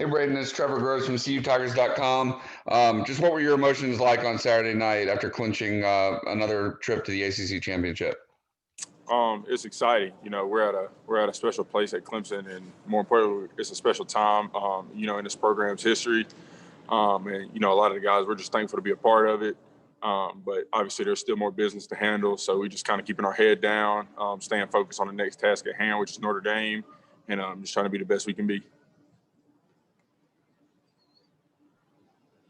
Hey, Braden, it's Trevor Gross from CUTigers.com. Just what were your emotions like on Saturday night after clinching another trip to the ACC championship? It's exciting. We're at a special place at Clemson, and more importantly, it's a special time. In this program's history, and a lot of the guys we're just thankful to be a part of it. But obviously, there's still more business to handle, so we just kind of keeping our head down, staying focused on the next task at hand, which is Notre Dame, and just trying to be the best we can be.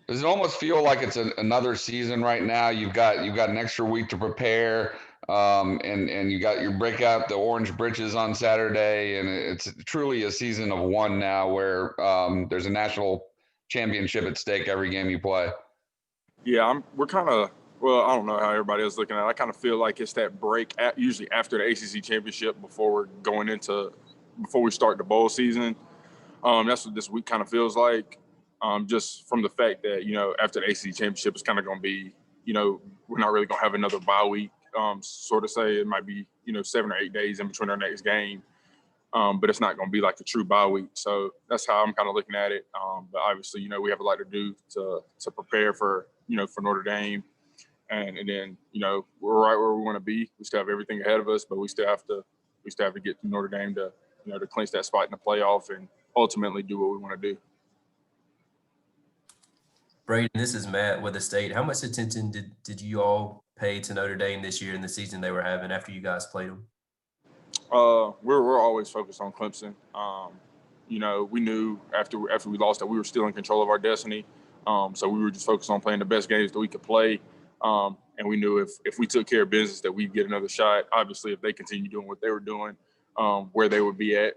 Does it almost feel like it's another season right now? You've got an extra week to prepare, and you got your breakout the Orange Britches on Saturday, and it's truly a season of one now, where there's a national championship at stake every game you play. Yeah, we're kind of, well, I don't know how everybody else looking at it. I kind of feel like it's that break usually after the ACC championship before we start the bowl season. That's what this week kind of feels like. Just from the fact that, after the ACC championship, it's kind of going to be, we're not really going to have another bye week. Sort of say it might be, 7 or 8 days in between our next game. But it's not going to be like a true bye week. So that's how I'm kind of looking at it. But obviously, we have a lot to do to prepare for Notre Dame. And then, we're right where we want to be. We still have everything ahead of us, but we still have to get to Notre Dame to clinch that spot in the playoff and ultimately do what we want to do. Braden, this is Matt with the State. How much attention did you all pay to Notre Dame this year in the season they were having after you guys played them? We're always focused on Clemson. We knew after we lost that we were still in control of our destiny. So we were just focused on playing the best games that we could play. And we knew if we took care of business that we'd get another shot. Obviously, if they continue doing what they were doing, where they would be at,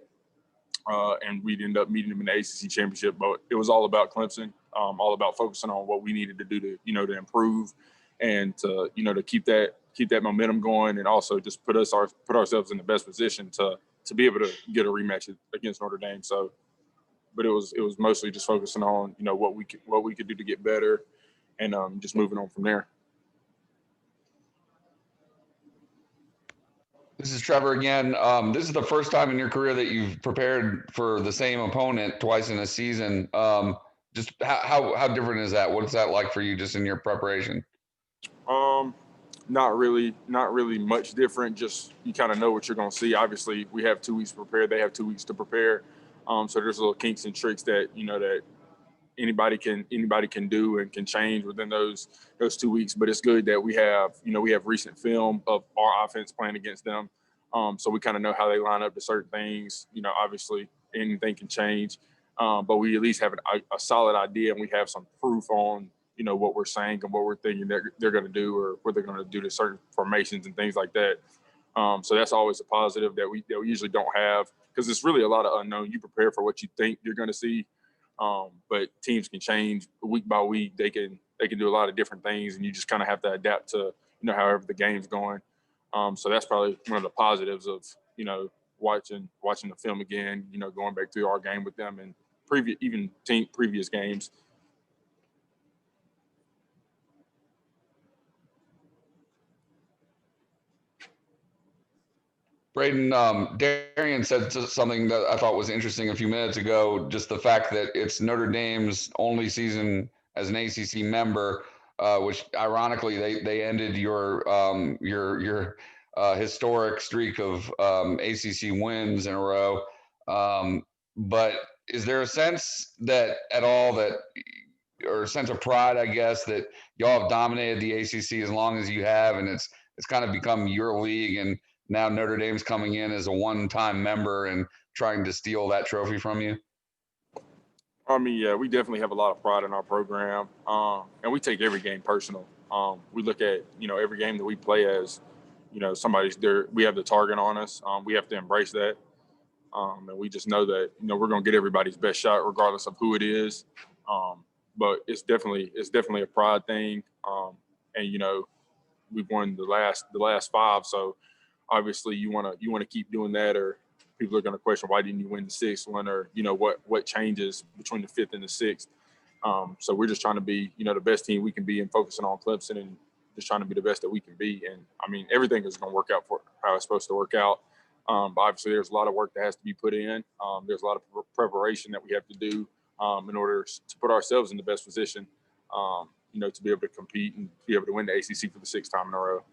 and we'd end up meeting them in the ACC championship. But it was all about Clemson, all about focusing on what we needed to do to improve and to keep that momentum going, and also just put ourselves in the best position to be able to get a rematch against Notre Dame. So, but it was mostly just focusing on what we could do to get better, and just moving on from there. This is Trevor again. This is the first time in your career that you've prepared for the same opponent twice in a season. Just how different is that? What's that like for you, just in your preparation? Not really much different. Just you kind of know what you're going to see. Obviously, we have 2 weeks to prepare. They have 2 weeks to prepare. So there's little kinks and tricks that that anybody can do and can change within those 2 weeks. But it's good that we have recent film of our offense playing against them. So we kind of know how they line up to certain things. Obviously anything can change, but we at least have a solid idea, and we have some proof on what we're saying and what we're thinking they're going to do, or what they're going to do to certain formations and things like that. So that's always a positive that we usually don't have, because it's really a lot of unknown. You prepare for what you think you're going to see, but teams can change week by week. They can do a lot of different things, and you just kind of have to adapt to however the game's going. So that's probably one of the positives of watching the film again. Going back through our game with them and previous games. Braden, Darian said something that I thought was interesting a few minutes ago. Just the fact that it's Notre Dame's only season as an ACC member, which ironically they ended your historic streak of ACC wins in a row. But is there a sense that at all that, or a sense of pride, I guess, that y'all have dominated the ACC as long as you have, and it's kind of become your league, and now Notre Dame's coming in as a one-time member and trying to steal that trophy from you? I mean, yeah, we definitely have a lot of pride in our program, and we take every game personal. We look at every game that we play as somebody's there. We have the target on us. We have to embrace that, and we just know that we're going to get everybody's best shot regardless of who it is. But it's definitely a pride thing, and we've won the last 5, so obviously you want to keep doing that, or people are going to question why didn't you win the 6th one, or what changes between the 5th and the 6th. So we're just trying to be the best team we can be, and focusing on Clemson, and just trying to be the best that we can be. And I mean, everything is going to work out for how it's supposed to work out. But obviously there's a lot of work that has to be put in. There's a lot of preparation that we have to do in order to put ourselves in the best position, to be able to compete and be able to win the ACC for the 6th time in a row.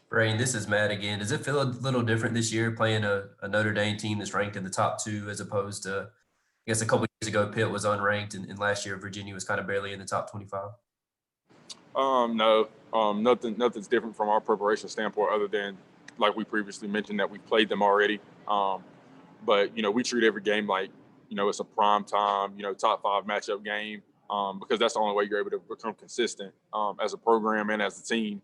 Brain, this is Matt again. Does it feel a little different this year playing a Notre Dame team that's ranked in the top 2 as opposed to, I guess, a couple years ago, Pitt was unranked, and last year Virginia was kind of barely in the top 25? No, nothing's different from our preparation standpoint other than, like we previously mentioned, that we played them already. But, we treat every game like, it's a prime time, top 5 matchup game, because that's the only way you're able to become consistent as a program and as a team.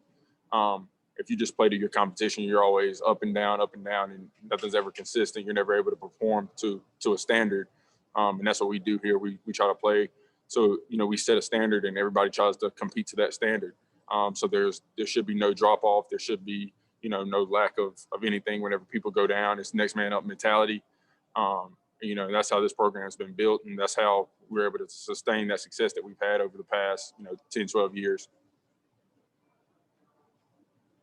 If you just play to your competition, you're always up and down, and nothing's ever consistent. You're never able to perform to a standard. And that's what we do here. We try to play. So, we set a standard and everybody tries to compete to that standard. So there should be no drop off. There should be, no lack of anything whenever people go down. It's next man up mentality. That's how this program has been built. And that's how we're able to sustain that success that we've had over the past, 10, 12 years.